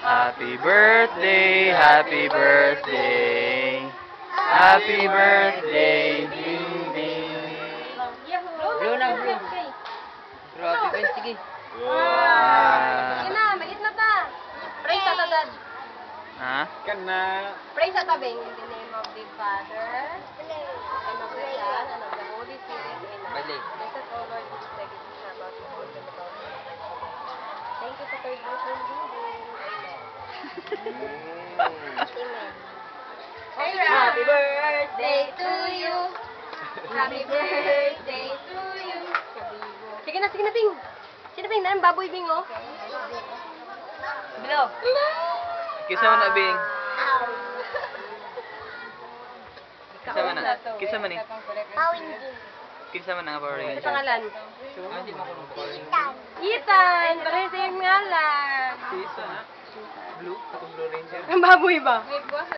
Happy birthday, happy birthday. Happy birthday, Bing Bing. Blue na blue. Grabe guys, sige. Wow. Sige na, maliit na ta. Pray sa tatad. Ha? Kana. Pray sa tabing. In the name of the Father, and of the Son, and of the Holy Spirit. Amen. Bali. Bless us, O Lord, Jesus, like it is about to hold them about. Thank you sa third birthday. Amen. Amen. Happy birthday to you. Happy birthday to you. Sige na, Ping. Sige na, Ping. Nanang baboy, Bing, oh. Bilo. Kisa mo na, Bing. Kisa mo na. Kisa mo ni. Kisa mo na nga, Power Ano Ranger. pangalan? Hindi mo ko Ethan. Pareho sa yung ngalan. Kisa. Blue? Atong Blue Ranger. Ang baboy ba?